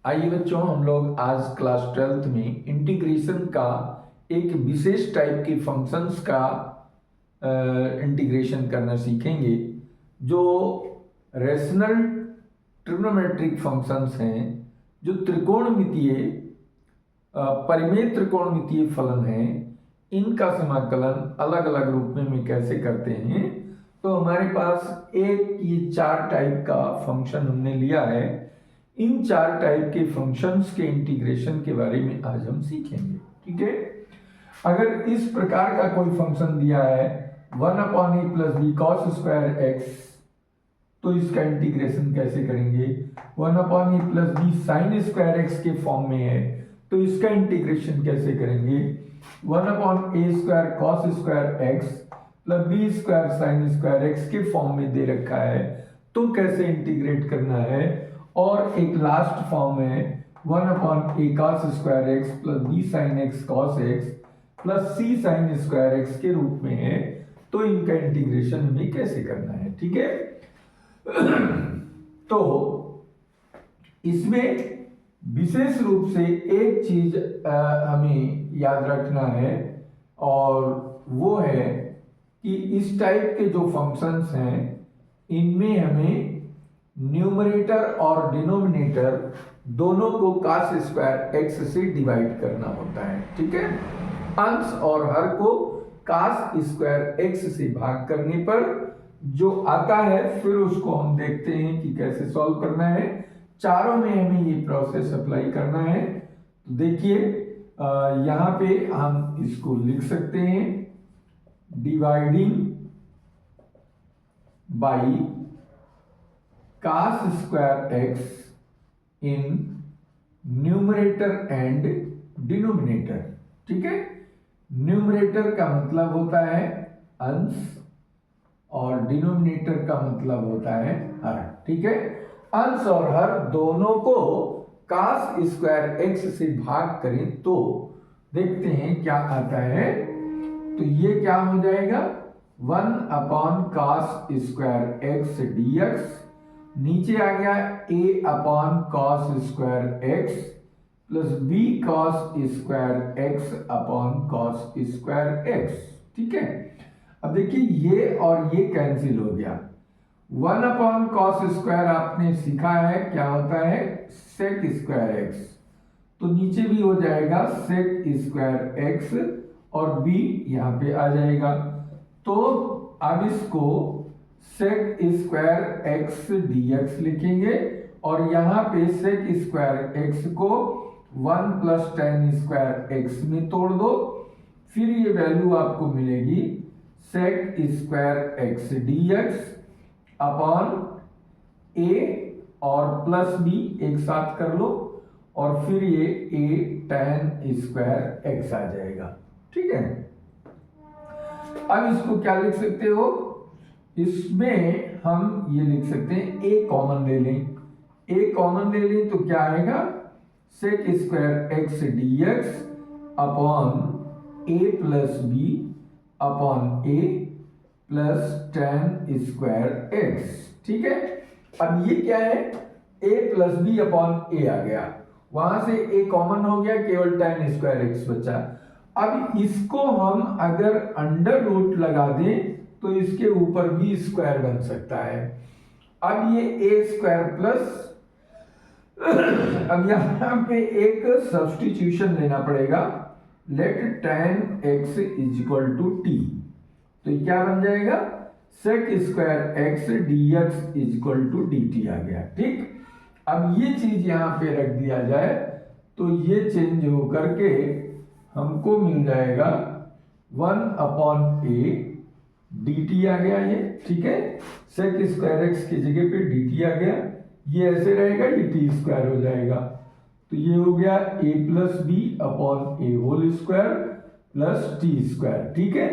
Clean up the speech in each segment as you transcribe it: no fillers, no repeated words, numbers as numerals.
आइए बच्चों, हम लोग आज क्लास 12th में इंटीग्रेशन का एक विशेष टाइप के फंक्शंस का इंटीग्रेशन करना सीखेंगे जो रेशनल ट्रिग्नोमेट्रिक फंक्शंस हैं, जो त्रिकोणमितीय परिमेय त्रिकोणमितीय फलन हैं। इनका समाकलन अलग अलग रूप में कैसे करते हैं। तो हमारे पास एक ये 4 टाइप का फंक्शन हमने लिया है। इन 4 टाइप के फंक्शंस के इंटीग्रेशन के बारे में आज हम सीखेंगे। ठीक है, अगर इस प्रकार का कोई फंक्शन दिया है 1/a + b cos square x, तो इसका इंटीग्रेशन कैसे करेंगे। 1/a + b sin square x के फॉर्म में है, तो इसका इंटीग्रेशन कैसे करेंगे। 1/a² cos square x + b² sin square x के फॉर्म में दे रखा है, तो कैसे इंटीग्रेट करना है। और एक लास्ट फॉर्म है 1/a cos square x + b sin x cos x + c sin square x के रूप में है, तो इनका इंटीग्रेशन हमें कैसे करना है। ठीक है, तो इसमें विशेष रूप से एक चीज हमें याद रखना है, और वो है कि इस टाइप के जो फंक्शंस हैं इनमें हमें न्यूमरेटर और डिनोमिनेटर दोनों को cos स्क्वायर x से डिवाइड करना होता है। ठीक है, अंश और हर को cos स्क्वायर x से भाग करने पर जो आता है, फिर उसको हम देखते हैं कि कैसे सॉल्व करना है। चारों में हमें ये प्रोसेस अप्लाई करना है। तो देखिए, यहाँ पे हम इसको लिख सकते हैं dividing by cos square x in numerator and denominator. ठीक है, न्यूमरेटर का मतलब होता है अंश और डिनोमिनेटर का मतलब होता है हर। ठीक है, अंश और हर दोनों को cos स्क्वायर x से भाग करें तो देखते हैं क्या आता है। तो ये क्या हो जाएगा, 1/cos स्क्वायर x dx, नीचे आ गया a/cos square x + b cos square x cos square x। ठीक है, अब देखिए ये और ये कैंसिल हो गया। 1/cos स्क्वायर आपने सीखा है क्या होता है, sec स्क्वायर x, तो नीचे भी हो जाएगा sec स्क्वायर x और b यहाँ पे आ जाएगा। तो अब इसको sec स्क्वायर x dx लिखेंगे और यहाँ पे sec स्क्वायर x को 1 + tan स्क्वायर x में तोड़ दो, फिर ये वैल्यू आपको मिलेगी sec square x dx upon a और प्लस b एक साथ कर लो, और फिर ये a tan स्क्वायर x आ जाएगा। ठीक है, अब इसको क्या लिख सकते हो, इसमें हम ये लिख सकते हैं a कॉमन ले लें। a कॉमन ले लें तो क्या आएगा, sec square x dx upon a + b upon a plus tan square x। ठीक है, अब ये क्या है, a + b अपॉन a आ गया, वहां से a कॉमन हो गया, केवल tan स्क्वायर x बचा। अब इसको हम अगर अंडर रूट लगा दें तो इसके ऊपर भी स्क्वायर बन सकता है। अब ये a² प्लस अब यहाँ पे एक सब्स्टिट्यूशन लेना पड़ेगा, लेट tan x = t, तो क्या बन जाएगा, sec square x dx = dt आ गया। ठीक, अब ये चीज यहाँ पे रख दिया जाए तो ये चेंज हो करके हमको मिल जाएगा 1/a dt आ गया ये। ठीक है, sec स्क्वायर x की जगह पे dt आ गया, ये ऐसे रहेगा, ये t स्क्वायर हो जाएगा। तो ये हो गया a + b upon a whole square plus t square. ठीक है,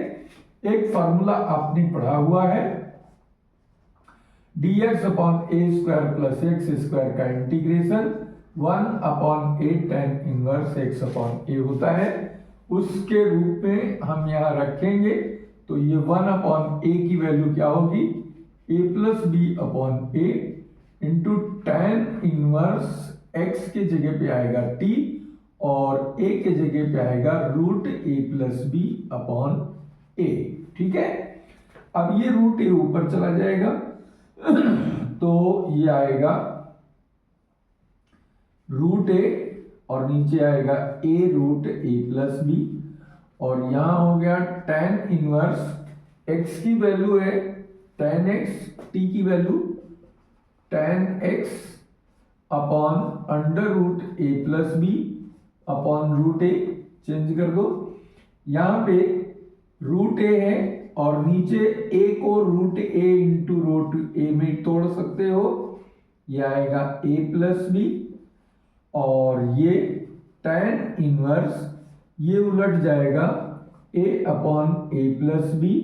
एक फार्मूला आपने पढ़ा हुआ है, dx upon a² plus x² का integration 1/a tan inverse x upon a होता है, उसके रूप में हम यहाँ रखेंगे। तो ये 1/a की वैल्यू क्या होगी, a + b upon a into tan inverse x के जगह पे आएगा t और a के जगह पे आएगा root a plus B upon a। ठीक है, अब ये रूट a ऊपर चला जाएगा तो ये आएगा रूट a और नीचे आएगा a root a plus B और यहां हो गया tan इनवर्स x की वैल्यू है tan x, t की value tan x upon under root a plus B upon root a। Change कर दो, यहां पे रूट a है और नीचे a को root a into root a में तोड़ सकते हो, ये आएगा a प्लस बी और ये tan इनवर्स ये उलट जाएगा a upon a plus B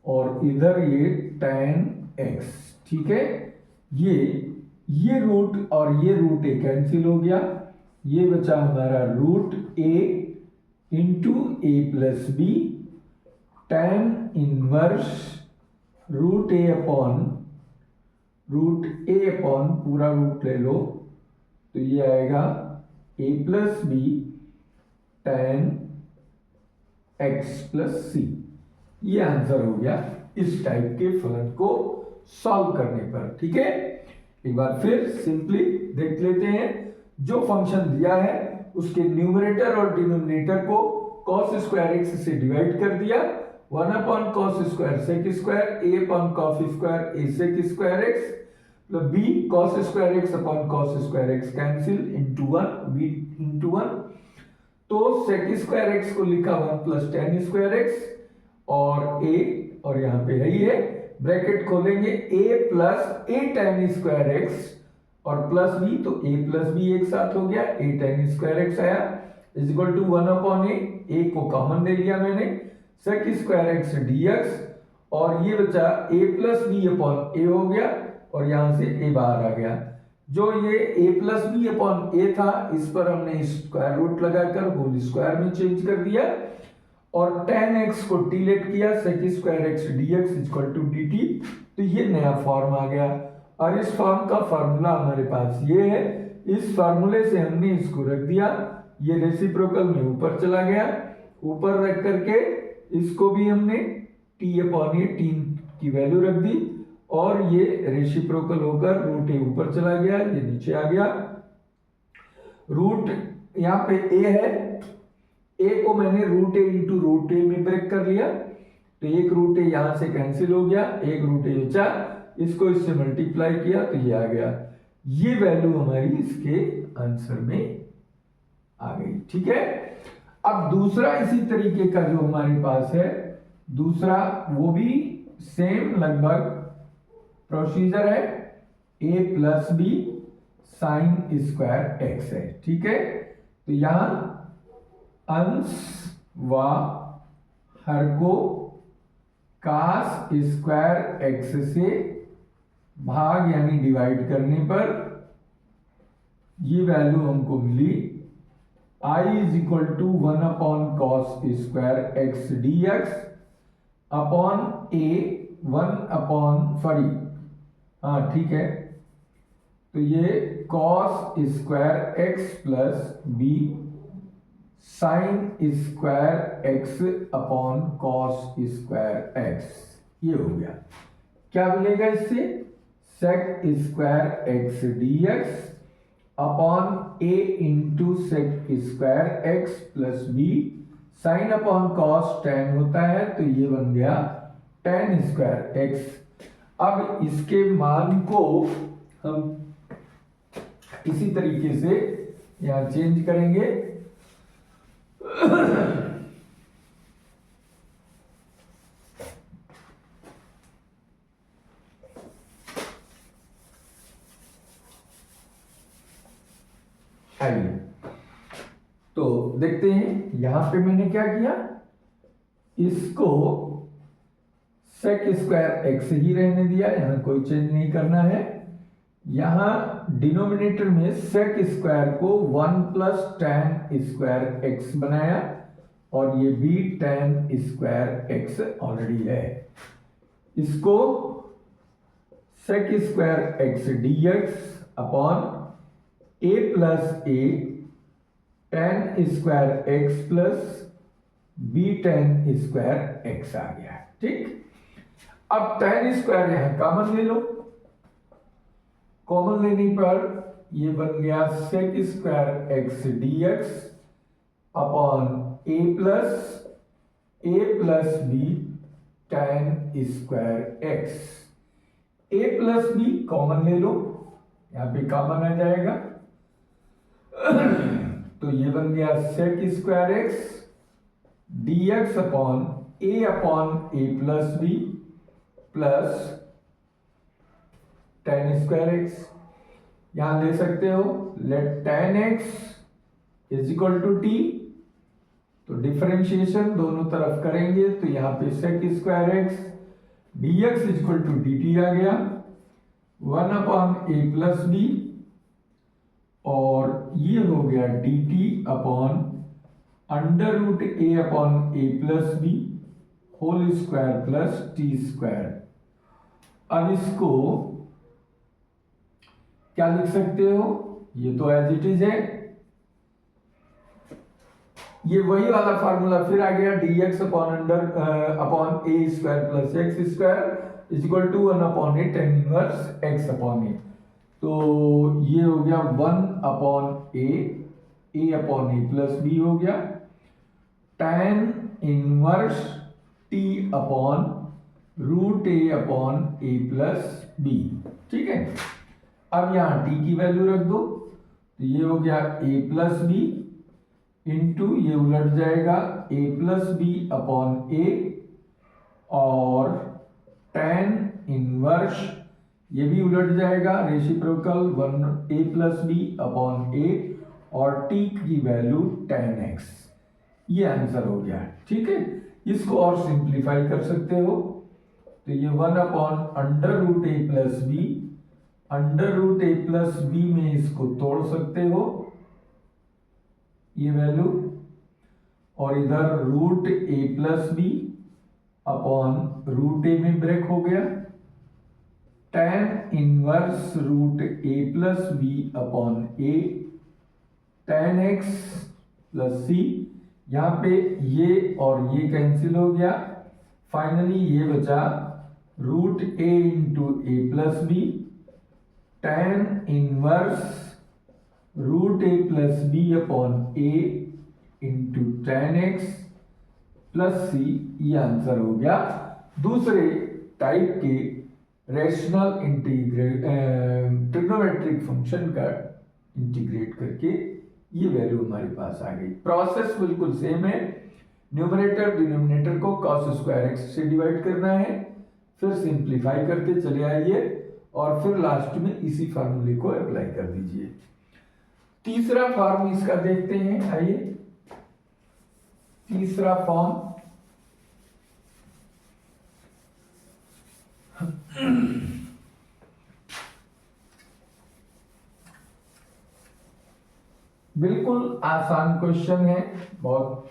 और इधर ये tan x। ठीक है, ये रूट और ये रूट a कैंसिल हो गया, ये बचा हमारा root a into a plus B tan inverse root a upon पूरा रूट ले लो तो ये आएगा a plus B tan x plus C. ये आंसर हो गया इस टाइप के फलन को सॉल्व करने पर। ठीक है, एक बार फिर सिंपली देख लेते हैं। जो फंक्शन दिया है उसके न्यूमरेटर और डिनोमिनेटर को cos स्क्वायर x से डिवाइड कर दिया, 1 upon cos square sec square a upon cos square a sec square x plus b cos square x upon cos square x cancel into 1 b into 1। तो sec square x को लिखा 1 plus tan square x और a और यहाँ पे यही है, bracket खोलेंगे a plus a tan square x और प्लस b, तो a प्लस b एक साथ हो गया, a tan स्क्वायर x आया is equal to 1 upon a को कॉमन ले लिया मैंने, सेक स्क्वायर x dx और ये बचा a plus b upon a हो गया और यहां से a बाहर आ गया। जो ये a plus B upon a था इस पर हमने स्क्वायर रूट लगाकर होल स्क्वायर में चेंज कर दिया और tan x को t लेट किया, sec square x dx equal to dt, तो ये नया फॉर्म आ गया और इस फॉर्म का फार्मूला हमारे पास ये है। इस फार्मूले से हमने इसको रख दिया, ये रेसिप्रोकल में ऊपर चला गया, ऊपर रख करके इसको भी हमने t अपॉन ये t की वैल्यू रख दी और ये रेसिप्रोकल होकर रूट a ऊपर चला गया, ये नीचे आ गया। रूट यहाँ पे a है, a को मैंने root a into root a में ब्रेक कर लिया तो एक रूट a यहां से कैंसिल हो गया, एक रूट a बचा, इसको इससे मल्टीप्लाई किया तो ये आ गया। ये वैल्यू हमारी इसके आंसर में आ गई। ठीक है, अब दूसरा इसी तरीके का जो हमारे पास है दूसरा, वो भी सेम लगभग प्रोसीजर है, a plus B sine square X है। ठीक है, तो यहां अंश व हर को cos स्क्वायर एक्स से भाग यानी डिवाइड करने पर ये वैल्यू हमको मिली i is equal to 1 upon cos square X dx upon a 1 upon sorry ठीक है, तो ये cos square X plus B sine square X upon cos square X, ये हो गया। क्या मिलेगा इससे, sec square X dx upon a into sec square X plus B sine upon cos tan होता है तो ये बन गया tan स्क्वायर एक्स। अब इसके मान को हम इसी तरीके से यहां चेंज करेंगे। आइए तो देखते हैं, यहां पे मैंने क्या किया, इसको सेक स्क्वायर एक्स ही रहने दिया, यहां कोई चेंज नहीं करना है। यहां डिनोमिनेटर में सेक स्क्वायर को 1 प्लस tan स्क्वायर एक्स बनाया और ये भी tan स्क्वायर एक्स ऑलरेडी है। इसको sec square X dx upon a plus A tan square X plus b tan square X आ गया। ठीक, अब tan स्क्वायर यहां कॉमन ले लो। कॉमन लेने पर ये बन गया sec square X D X upon A plus B tan square X. A plus B common ले लो, यहां पे कॉमन आ जाएगा तो ये बन गया sec square X D X upon A plus B plus tan square X. यहां ले सकते हो let tan x is equal to T, तो डिफरेंशिएशन दोनों तरफ करेंगे तो यहां पे sec square X D X is equal to D T आ गया 1 अपॉन ए प्लस बी, और ये हो गया D T upon under root A upon A plus B whole square plus T square. अब इसको क्या लिख सकते हो, ये तो एज इट इज है, ये वही वाला फार्मूला फिर आ गया D X upon upon A square plus X square is equal to 1 upon A tan inverse X upon A. तो ये हो गया 1 upon A upon A plus B हो गया tan inverse T upon root A upon A plus B. ठीक है, अब यहां t की वैल्यू रख दो, तो ये हो गया a प्लस बी इंटू ये उलट जाएगा a plus B upon A, और tan इनवर्स ये भी उलट जाएगा reciprocal 1 a plus B upon A, और t की वैल्यू tan x। ये आंसर हो गया। ठीक है, इसको और सिंप्लीफाई कर सकते हो, तो ये 1 upon under root A plus B, under root A plus B में इसको तोड़ सकते हो ये वैल्यू, और इधर root A plus B upon root ए में ब्रेक हो गया tan inverse root A plus B upon A tan x plus सी। यहां पे ये और ये कैंसिल हो गया, फाइनली ये बचा root A into A plus B tan inverse root A plus B upon A into tan x plus C. ये आंसर हो गया दूसरे टाइप के रेशनल ट्रिग्नोमेट्रिक फंक्शन का इंटीग्रेट करके ये वैल्यू हमारे पास आ गई। प्रोसेस बिल्कुल सेम है, न्यूमरेटर डिनोमिनेटर को cos स्क्वायर एक्स से डिवाइड करना है, फिर सिंप्लीफाई करते चले आइए और फिर लास्ट में इसी फार्मूले को अप्लाई कर दीजिए। तीसरा फॉर्म इसका देखते हैं, आइए तीसरा फॉर्म बिल्कुल आसान क्वेश्चन है, बहुत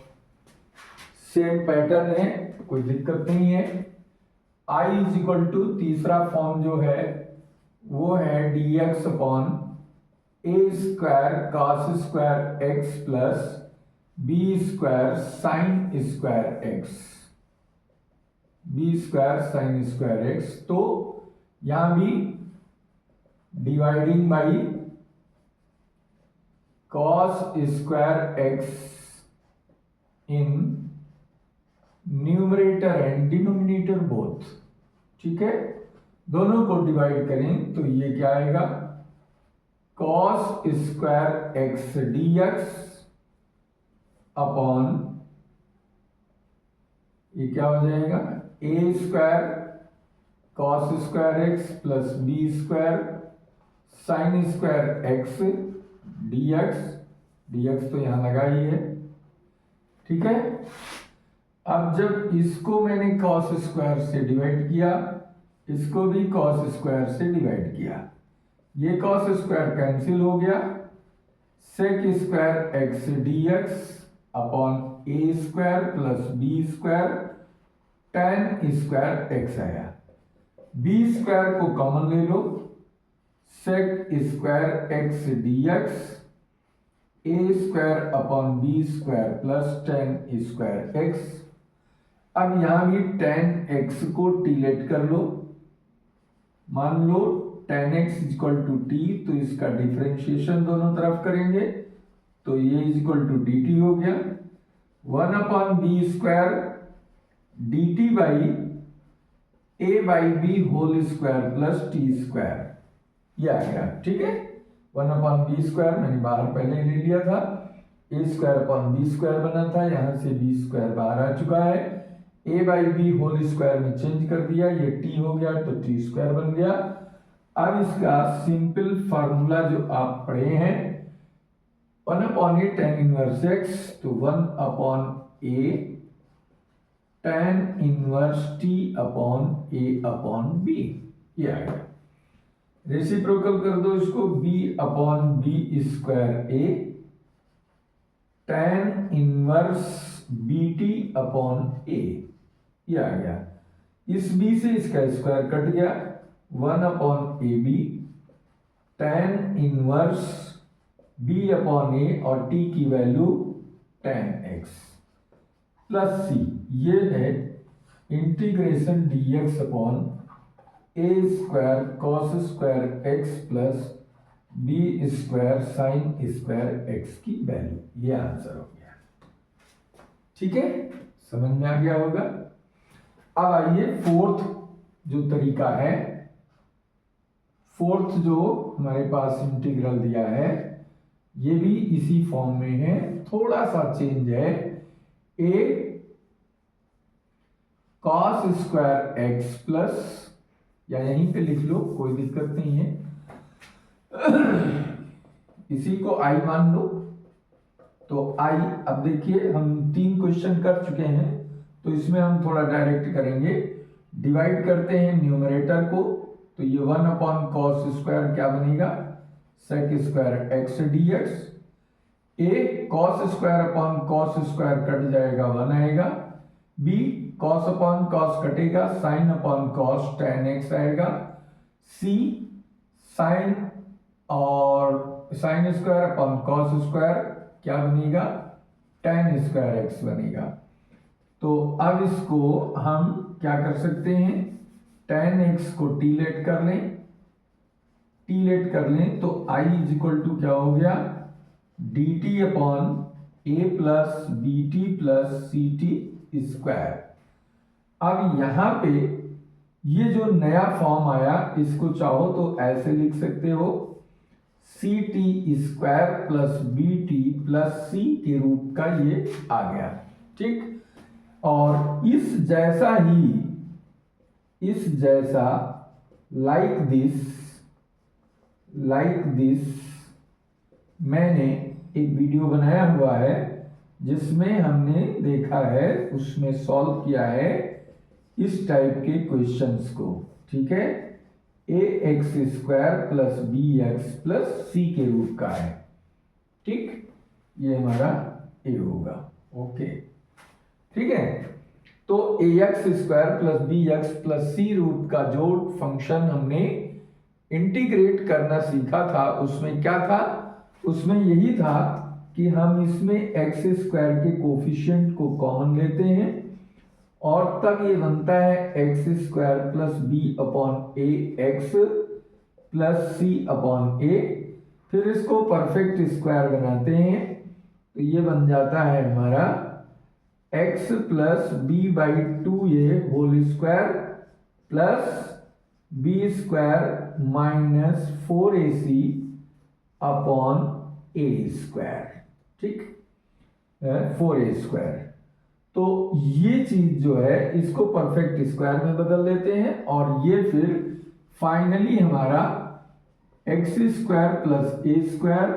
सेम पैटर्न है, कोई दिक्कत नहीं है। I इज इक्वल टू तीसरा फॉर्म जो है वो है D X upon A square cos square X plus B square sine square X, B square sine square X. तो यहां भी dividing by cos square X in numerator and denominator both. ठीक है, दोनों को डिवाइड करें तो ये क्या आएगा cos square X D X upon ये क्या हो जाएगा A square cos square X plus B square sine square X dx तो यहां लगा ही है। ठीक है, अब जब इसको मैंने cos स्क्वायर से डिवाइड किया, इसको भी cos स्क्वायर से डिवाइड किया, ये cos स्क्वायर कैंसिल हो गया, sec square X dx upon A square plus B square tan square X आया। बी स्क्वायर को कॉमन ले लो, sec square X D X A square upon B square plus tan square X. अब यहां भी ten x को टीलेट कर लो, मान लो tan X equal to T, तो इसका डिफरेंशिएशन दोनों तरफ करेंगे तो ये इक्वल टू डी टी हो गया, one upon B square D T by A by B whole square plus T square, ये आ गया। ठीक है, वन अपॉन बी स्क्वायर मैंने बाहर पहले ले लिया था, ए स्क्वायर अपॉन बी स्क्वायर बना था, यहां से बी स्क्वायर बाहर आ चुका है, ए बाई बी होल स्क्वायर में चेंज कर दिया, ये टी हो गया तो टी स्क्वायर बन गया। अब इसका सिंपल फार्मूला जो आप पढ़े हैं, one upon A tan inverse X, तो one upon A tan inverse T upon A upon B, ये आ गया। रेसिप्रोकल कर दो इसको, b upon B square A tan inverse B T upon A, ये आ गया। इस b से इसका स्क्वायर कट गया, one upon A B tan inverse b upon A और t की value tan X plus C, ये है integration dx upon A square cos square X plus B square sine square X की value, ये answer हो गया। ठीक है, समझ में आ गया होगा। अब आइए फोर्थ जो तरीका है, फोर्थ जो हमारे पास इंटीग्रल दिया है ये भी इसी फॉर्म में है, थोड़ा सा चेंज है, ए कॉस स्क्वायर एक्स प्लस, या यहीं पे लिख लो कोई दिक्कत नहीं है, इसी को आई मान लो तो आई। अब देखिए हम 3 क्वेश्चन कर चुके हैं तो इसमें हम थोड़ा डायरेक्ट करेंगे, डिवाइड करते हैं न्यूमरेटर को, तो ये वन अपॉन कॉस स्क्वायर क्या बनेगा, sec square X D X, A cos square upon cos square cut जाएगा, वन आएगा, बी कॉस अपॉन कॉस कटेगा, sine upon cos tan X आएगा, सी साइन और sine square upon cos square क्या बनेगा, ten square x बनेगा। तो अब इसको हम क्या कर सकते हैं, टेन एक्स को टीलेट कर लें, टीलेट कर लें तो आई इज इक्वल टू क्या हो गया, D T upon A plus B T plus C T square. अब यहां पे ये जो नया फॉर्म आया इसको चाहो तो ऐसे लिख सकते हो, C T square plus B T plus C के रूप का ये आ गया। ठीक, और इस जैसा लाइक दिस मैंने एक वीडियो बनाया हुआ है जिसमें हमने देखा है, उसमें सॉल्व किया है इस टाइप के क्वेश्चंस को। ठीक है, A X square plus B X plus C के रूप का है। ठीक, ये हमारा ए होगा। ओके, ठीक है, तो A X square plus B X plus C root का जो फंक्शन हमने इंटीग्रेट करना सीखा था उसमें क्या था, उसमें यही था कि हम इसमें एक्स स्क्वायर के कोफिशिएंट को कॉमन लेते हैं और तब ये बनता है X square plus B upon A X plus C upon A. फिर इसको परफेक्ट स्क्वायर बनाते हैं तो ये बन जाता है हमारा X plus B by two A whole square plus B square minus 4ac upon A square. ठीक, 4a स्क्वायर। तो ये चीज जो है इसको परफेक्ट स्क्वायर में बदल देते हैं और ये फिर फाइनली हमारा एक्स स्क्वायर प्लस ए स्क्वायर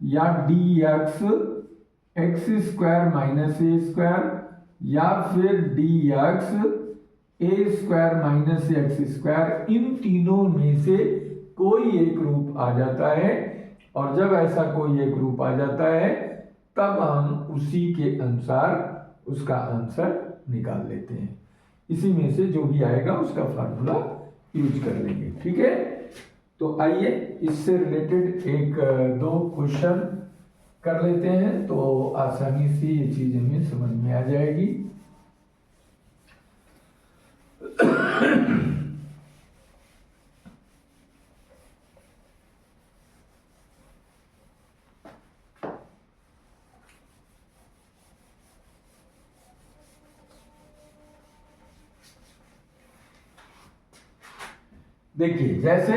या डी एक्स स्क्वायर माइनस ए स्क्वायर या फिर D X A square minus X square, इन तीनों में से कोई एक रूप आ जाता है। और जब ऐसा कोई एक रूप आ जाता है तब हम उसी के अनुसार उसका आंसर निकाल लेते हैं। इसी में से जो भी आएगा उसका फार्मूला यूज कर लेंगे। ठीक है, तो आइए इससे रिलेटेड एक दो क्वेश्चन कर लेते हैं, तो आसानी से ये चीज हमें समझ में आ जाएगी। देखिए, जैसे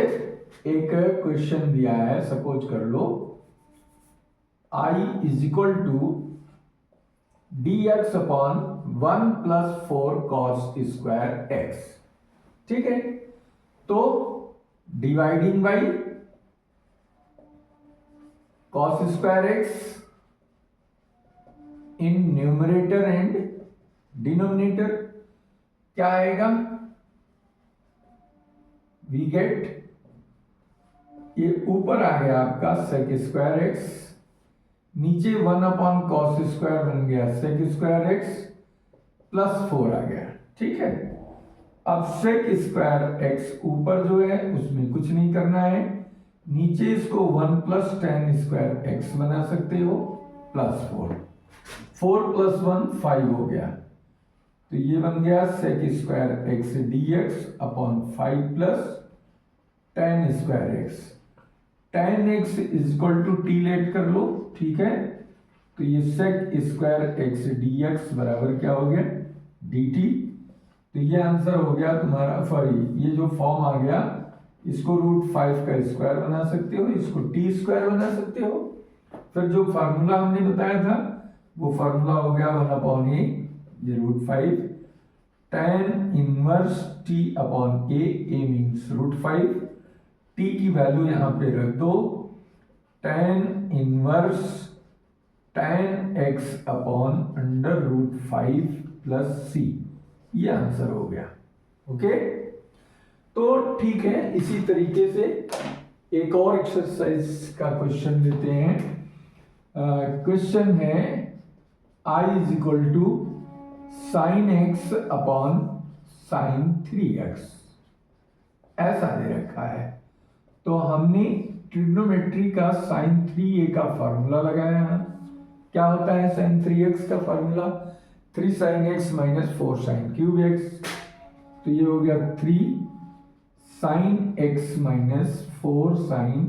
एक क्वेश्चन दिया है, सपोज कर लो I is equal to dx upon 1 plus 4 cos square X. ठीक है, तो dividing by cos square X in numerator and denominator क्या आएगा, वी गेट, ये ऊपर आ गया आपका सेक स्क्वायर एक्स, नीचे 1 अपॉन कॉस स्क्वायर बन गया सेक स्क्वायर एक्स प्लस 4 आ गया। ठीक है, अब सेक स्क्वायर एक्स ऊपर जो है उसमें कुछ नहीं करना है, नीचे इसको 1 प्लस टेन स्क्वायर एक्स बना सकते हो प्लस 4 प्लस 1 5 हो गया, तो ये बन गया sec square X dx upon 5 plus tan square X. Tan X is equal to T let कर लो। ठीक है, तो ये सेक स्क्वायर एक्स dx बराबर क्या हो गया, dt। तो ये आंसर हो गया तुम्हारा, सॉरी ये जो फॉर्म आ गया इसको √5 का स्क्वायर बना सकते हो, इसको टी स्क्वायर बना सकते हो। फिर जो फार्मूला हमने बताया था वो फार्मूला हो गया 1 अपॉन ए, ये √5 tan inverse t upon a means √5, t की वैल्यू यहां पे रख दो, tan inverse tan x upon √5 plus c, ये आंसर हो गया। ओके, तो ठीक है, इसी तरीके से एक और एक्सरसाइज का क्वेश्चन लेते हैं। क्वेश्चन है I is equal to sine X upon sine 3x, ऐसा दे रखा है। तो हमने ट्रिग्नोमेट्री का साइन 3a का फॉर्मूला लगाया है। क्या होता है साइन 3x का formula, 3 sine x minus 4 sine cube x, तो ये हो गया 3 sine x minus 4 sine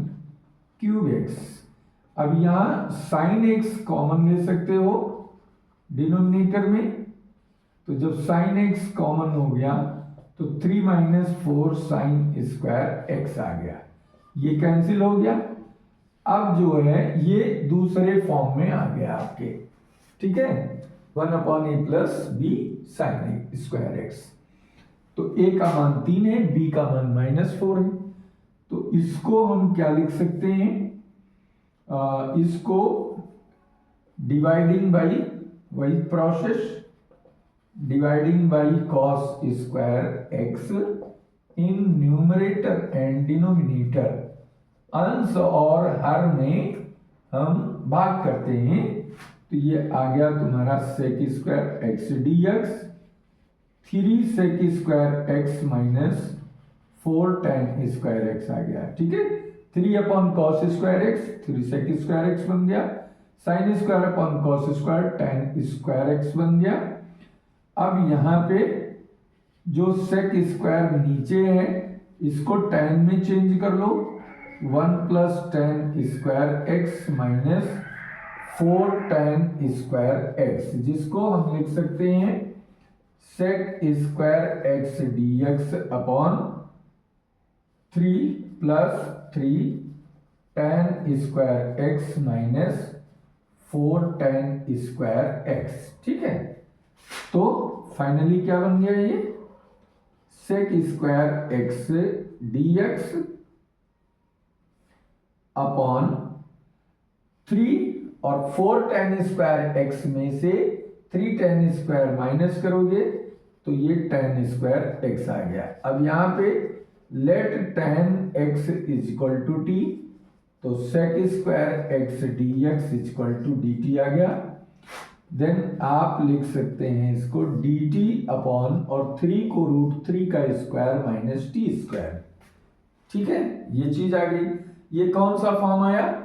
cube x। अब यहां साइन x कॉमन ले सकते हो डिनोमिनेटर में, तो जब साइन x कॉमन हो गया तो 3 माइनस 4 साइन स्क्वायर x आ गया, ये कैंसिल हो गया। अब जो है ये दूसरे फॉर्म में आ गया आपके। ठीक है, 1 upon A plus B sine square X, तो a का मान 3 है, b का मान -4 है, तो इसको हम क्या लिख सकते हैं, इसको डिवाइडिंग बाई, वही process, dividing by cos square X in numerator and denominator, अंश और हर में हम भाग करते हैं, तो ये आ गया तुम्हारा sec square X dx, 3 sec square X minus 4 tan square X आ गया। ठीक है, 3 upon cos square X, 3 sec square X बन गया, sine square upon cos square tan square X बन गया। अब यहाँ पे जो सेक स्क्वायर नीचे है इसको tan में चेंज कर लो, 1 plus tan square X minus 4 tan square X, जिसको हम लिख सकते हैं sec square X dx upon 3 plus 3 tan square X minus 4 tan square X. ठीक है, तो फाइनली क्या बन गया, ये sec square X dx upon 3 और 4 tan स्क्वायर एक्स में से 3 tan स्क्वायर माइनस करोगे तो ये tan स्क्वायर एक्स आ गया। अब यहाँ पे let tan x is equal to T, तो sec square X dx is equal to dt आ गया। देन आप लिख सकते हैं इसको dt अपॉन और 3 को √3 का स्क्वायर माइनस टी स्क्वायर, ठीक है, ये चीज आ गई। ये कौन सा फॉर्म आया?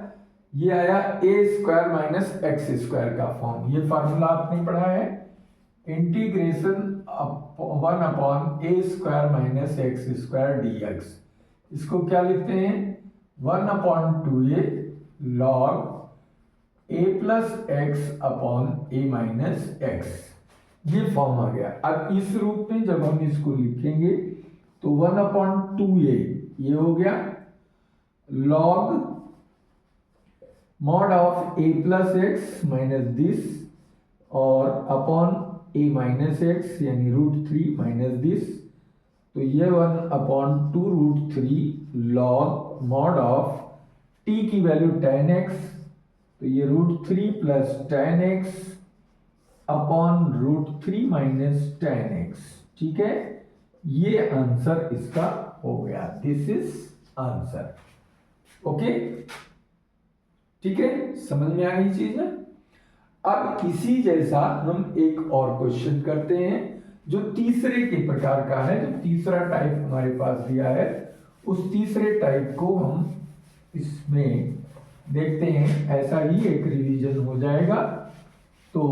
ये आया A square minus X square का फॉर्म। ये फार्मूला आपने पढ़ा है, integration 1 upon A square minus X square D X. इसको क्या लिखते हैं? 1/2a log a plus X upon A minus X. ये फॉर्म आ गया। अब इस रूप में जब हम इसको लिखेंगे तो 1/2a ये हो गया log mod of A plus x minus this और अपॉन ए माइनस एक्स यानी √3 माइनस दिस। तो ये 1/2√3 लॉग मॉड ऑफ t की वैल्यू tan x, तो ये √3 plus tan x upon √3 minus tan x। ठीक है, ये आंसर इसका हो गया। This is answer. ओके, ठीक है, समझ में आ गई चीज ना? अब इसी जैसा हम एक और क्वेश्चन करते हैं जो तीसरे के प्रकार का है। जो तीसरा टाइप हमारे पास दिया है उस तीसरे टाइप को हम इसमें देखते हैं। ऐसा ही एक रिवीजन हो जाएगा तो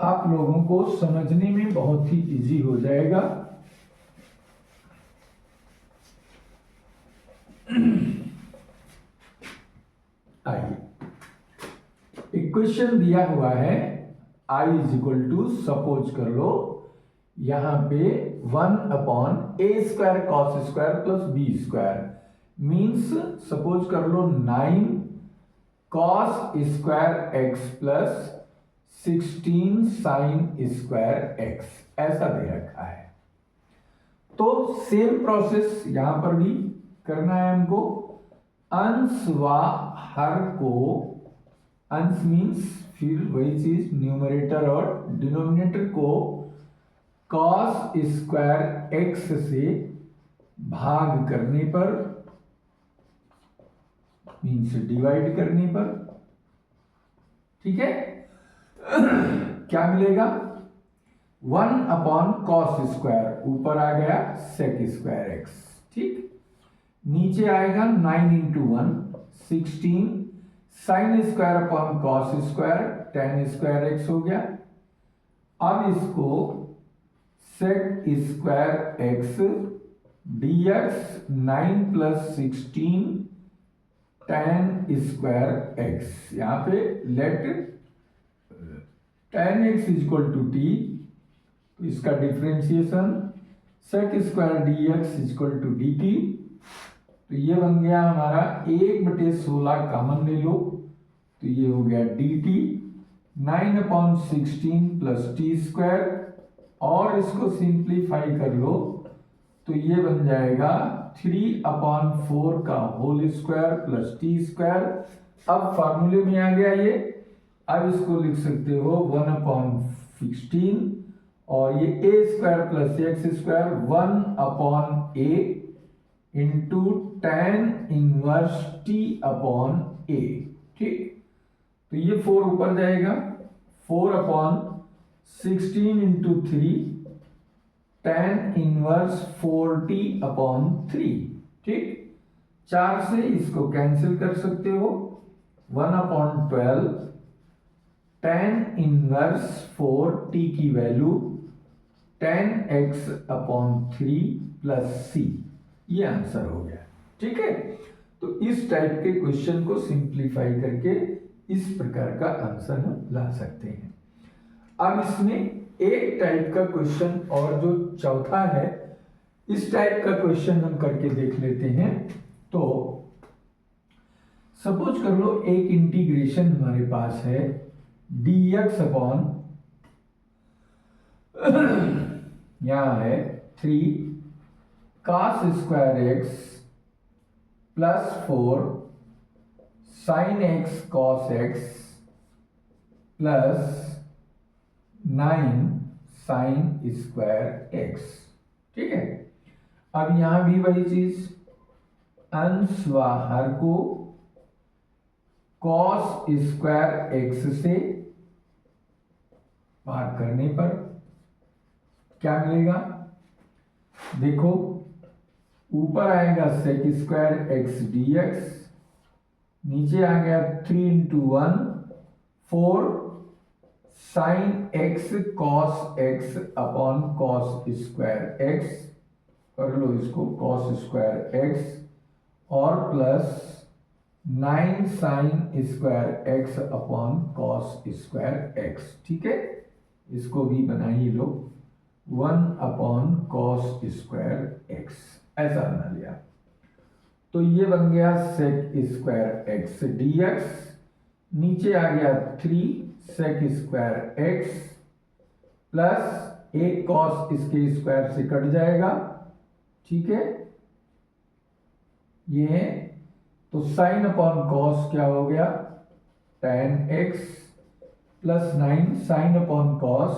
आप लोगों को समझने में बहुत ही इजी हो जाएगा। आइए, इक्वेशन दिया हुआ है i is equal to, suppose कर लो यहां पे 1/a square cos square plus b square means suppose कर लो 9 cos square X plus 16 sine square X, ऐसा दे रखा है। तो सेम प्रोसेस यहां पर भी करना है हमको। अंश व हर को, अंश मीन्स फिर वही चीज, न्यूमरेटर और डिनोमिनेटर को कॉस स्क्वायर एक्स से भाग करने पर मीन्स डिवाइड करने पर, ठीक है, क्या मिलेगा? 1/cos स्क्वायर, ऊपर आ गया सेक स्क्वायर एक्स, ठीक, नीचे आएगा 9 × 1 16 sine square upon cos square tan square X हो गया। अब इसको sec square X dx 9 + 16 tan square X, यहां पे लेट tan x = t, तो इसका differentiation sec square dx = dt। तो ये बन गया हमारा 1/16 कॉमन ले लो तो ये हो गया dt 9/16 + t स्क्वायर, और इसको सिंप्लीफाई कर लो तो ये बन जाएगा 3/4 का whole square plus t square. अब फार्मूले में आ गया ये। अब इसको लिख सकते हो 1/16 और ये a square plus x square 1/a into tan inverse t/a, ठीक। तो ये 4 ऊपर जाएगा, 4/16 × 3 tan इनवर्स 4t/3, ठीक। 4 से इसको कैंसिल कर सकते हो, 1/12 tan इनवर्स 4t की वैल्यू tan x/3 + c, ये आंसर हो गया, ठीक है। तो इस टाइप के क्वेश्चन को सिंप्लीफाई करके इस प्रकार का आंसर हम ला सकते हैं। अब इसमें एक टाइप का क्वेश्चन और जो चौथा है, इस टाइप का क्वेश्चन हम करके देख लेते हैं। तो सपोज कर लो एक इंटीग्रेशन हमारे पास है dx अपॉन यहां है 3 cos square X plus 4 sine X cos x plus 9 sine square X, ठीक है। अब यहां भी वही चीज, अंश व हर को कॉस स्क्वायर एक्स से भाग करने पर क्या मिलेगा? देखो ऊपर आएगा sec square X D X, नीचे आ गया 3 into 1 4 sine X cos X upon cos square X, कर लो इसको कॉस स्क्वायर एक्स, और plus 9 sine square X upon cos square X. ठीक है, इसको भी बना ही लो, 1 अपॉन कॉस स्क्वायर एक्स, ऐसा बना लिया। तो ये बन गया sec square X D X, नीचे आ गया 3 सेक स्क्वायर एक्स प्लस एक कॉस इसके स्क्वायर से कट जाएगा। ठीक है, ये तो साइन अपॉन कॉस क्या हो गया, tan x plus 9 sign upon cos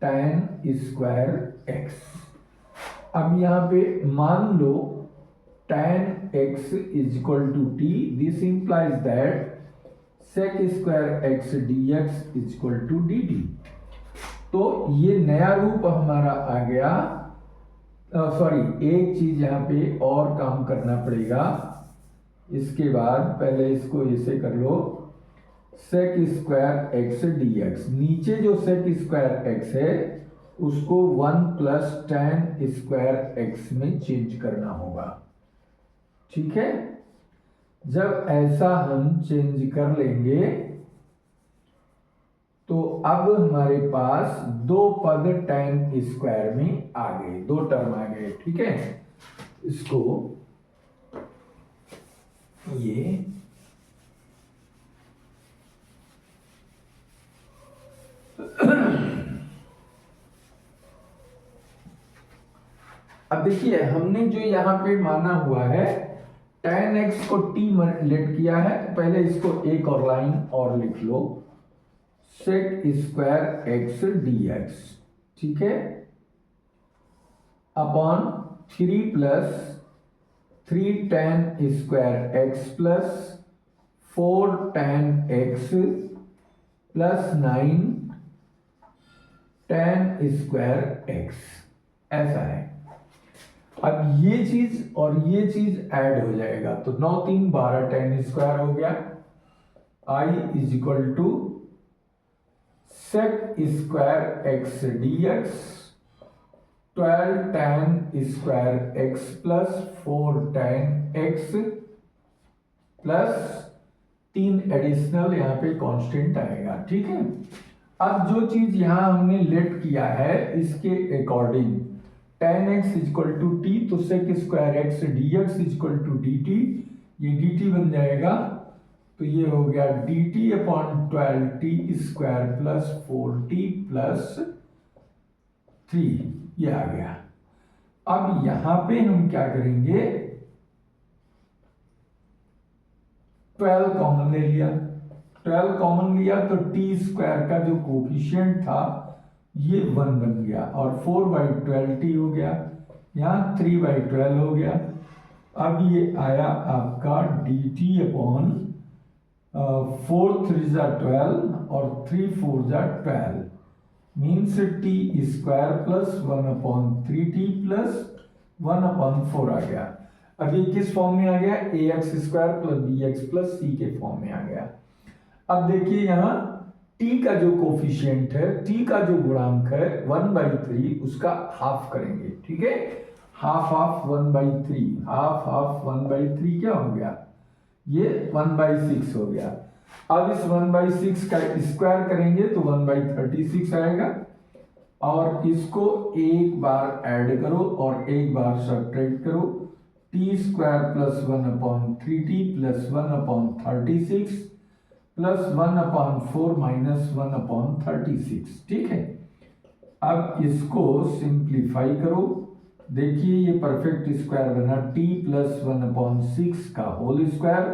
tan square X. अब यहां पे मान लो tan x is equal to t, this implies that sec square x dx is equal to dt। तो ये नया रूप हमारा आ गया। सॉरी, एक चीज यहाँ पे और काम करना पड़ेगा, इसके बाद पहले इसको ऐसे कर लो, sec स्क्वायर x dx, नीचे जो sec स्क्वायर x है उसको 1 प्लस tan स्क्वायर x में चेंज करना होगा। ठीक है, जब ऐसा हम चेंज कर लेंगे तो अब हमारे पास दो पद tan स्क्वायर में आ गए, दो टर्म आ गए। ठीक है, इसको ये अब देखिए, हमने जो यहां पे माना हुआ है tan x को t लेट किया है, तो पहले इसको एक और लाइन और लिख लो, sec स्क्वायर x dx। ठीक है, upon 3 plus 3 tan square x plus 4 tan x plus 9 tan square x, ऐसा है। अब ये चीज और ये चीज ऐड हो जाएगा, तो 9 3 12 tan स्क्वायर हो गया। I is equal to sec square x dx 12 tan square x plus 4 tan x plus 3 additional यहाँ पे कांस्टेंट आएगा। ठीक है, अब जो चीज यहां हमने लेट किया है इसके according tan x equal to T, तो sec square x dx equal to dt, ये dt बन जाएगा, तो ये हो गया dt upon 12t square plus 4t plus 3, ये आ गया। अब यहां पे हम क्या करेंगे, 12 कॉमन ले लिया, 12 कॉमन लिया तो t स्क्वायर का जो कोफिशिएंट था ये 1 बन गया, और 4/12t हो गया, यहाँ 3/12 हो गया। अब ये आया आपका dt अपॉन 4 3 जा 12 और 3 4 जा 12, means t square plus 1/3t plus 1/4 आ गया। अब ये किस फॉर्म में आ गया, ax square plus bx plus c के फॉर्म में आ गया। अब देखिए यहाँ t का जो कोफिशिएंट है, t का जो गुणांक है 1/3, उसका हाफ करेंगे। ठीक है, हाफ ऑफ 1/3, हाफ ऑफ 1/3 क्या हो गया, ये 1/6 हो गया। अब इस 1/6 का स्क्वायर करेंगे तो 1/36 आएगा, और इसको एक बार ऐड करो और एक बार सब्ट्रैक्ट करो, t square plus 1/3t plus 1/36 plus 1/4 minus 1/36। ठीक है, अब इसको सिंप्लीफाई करो, देखिए ये परफेक्ट स्क्वायर बना, t प्लस 1/6 का होल स्क्वायर,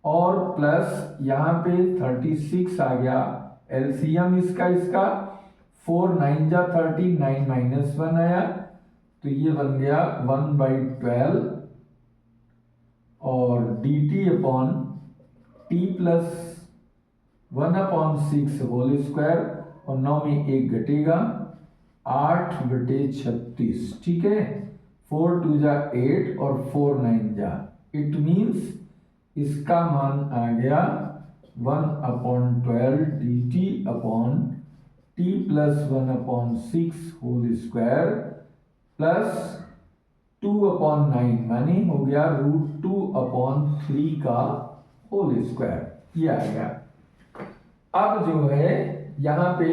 और प्लस यहाँ पे 36 आ गया, एलसीएम इसका 4 9 जा 30, 9 माइनस 1 आया, तो ये बन गया 1/12 और dt upon t plus 1/6 whole square, और 9 में 1 घटेगा, 8/36। ठीक है, 4 टू जा 8 और 4 9 जा, इट मीन्स इसका मान आ गया 1/12 dt upon t plus 1/6 whole square plus 2/9 माने हो गया √2/3 का होल स्क्वायर, ये आ गया। अब जो है यहाँ पे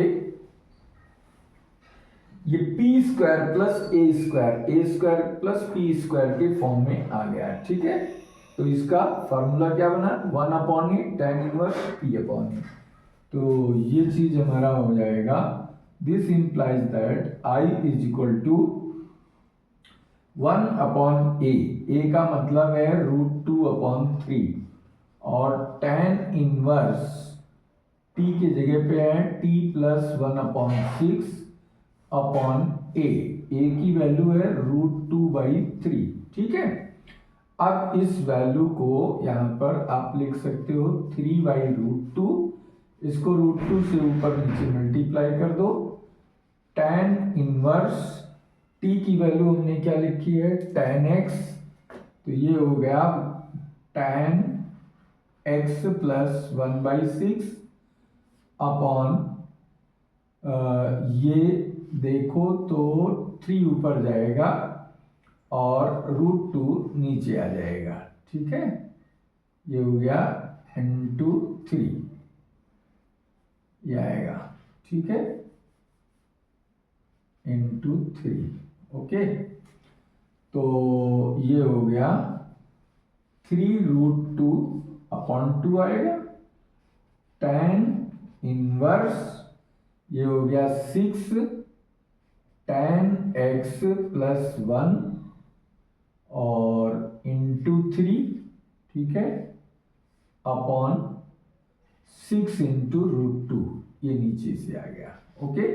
ये p square plus a square plus p square के फॉर्म में आ गया, ठीक है। तो इसका फॉर्मूला क्या बना 1/8 tan इनवर्स p/a। तो ये चीज हमारा हो जाएगा, this implies that I is equal to 1/a का मतलब है √2/3 और tan इनवर्स t के जगह पे है t प्लस 1/6 अपॉन a की वैल्यू है √2/3, ठीक है। अब इस वैल्यू को यहां पर आप लिख सकते हो 3/√2, इसको √2 से ऊपर नीचे मल्टीप्लाई कर दो। tan इनवर्स t की वैल्यू हमने क्या लिखी है tan x, तो ये हो गया tan x प्लस 1/6 अपॉन ये देखो तो 3 ऊपर जाएगा और √2 नीचे आ जाएगा, ठीक है। ये हो गया into 3, ये आएगा, ठीक है, into 3, ओके। तो ये हो गया 3√2/2 आएगा। tan इनवर्स ये हो गया 6 tan x प्लस 1 और इंटू 3, ठीक है, अपॉन 6 इंटू √2, ये नीचे से आ गया, ओके।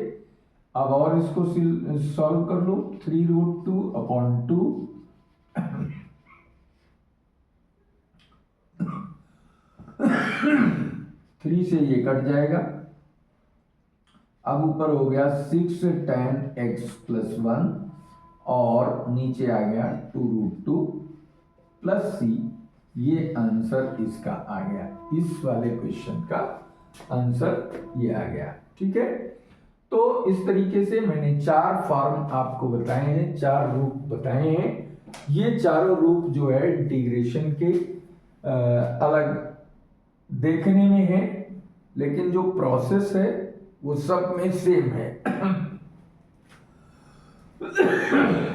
अब और इसको सॉल्व कर लो, 3√2/2 3 से ये कट जाएगा। अब ऊपर हो गया 6 tan x प्लस 1 और नीचे आ गया 2√2 प्लस c, ये आंसर इसका आ गया, इस वाले क्वेश्चन का आंसर ये आ गया, ठीक है। तो इस तरीके से मैंने 4 फॉर्म आपको बताए हैं, 4 रूप बताए हैं। ये चारों रूप जो है इंटीग्रेशन के अलग देखने में है, लेकिन जो प्रोसेस है वो सब में सेम है।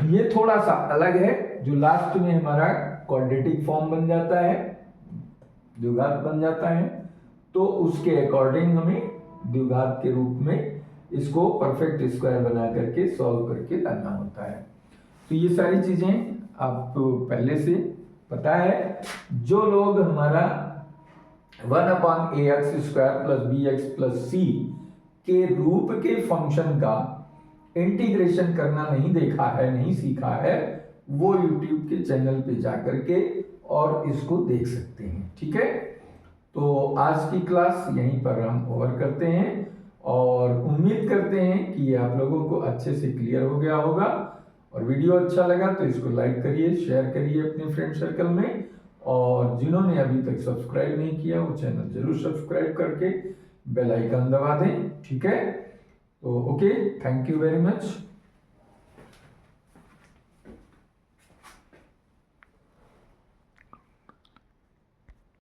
ये थोड़ा सा अलग है, जो लास्ट में हमारा क्वाड्रेटिक फॉर्म बन जाता है, द्विघात बन जाता है, तो उसके अकॉर्डिंग हमें द्विघात के रूप में इसको परफेक्ट स्क्वायर बना करके सॉल्व करके लाना होता है। तो ये सारी चीजें आपको पहले से पता है। जो लोग हमारा 1/ax square plus bx plus c के रूप के फंक्शन का इंटीग्रेशन करना नहीं देखा है, नहीं सीखा है, वो YouTube के चैनल पे जाकर के और इसको देख सकते हैं, ठीक है। तो आज की क्लास यहीं पर हम ओवर करते हैं और उम्मीद करते हैं कि ये आप लोगों को अच्छे से क्लियर हो गया होगा। और वीडियो अच्छा लगा तो इसको लाइक करिए, शेयर करिए अपने फ्रेंड सर्कल में, और जिन्होंने अभी तक सब्सक्राइब नहीं किया वो चैनल जरूर सब्सक्राइब करके बेल आइकन दबा दें, ठीक है। तो okay, thank you very much.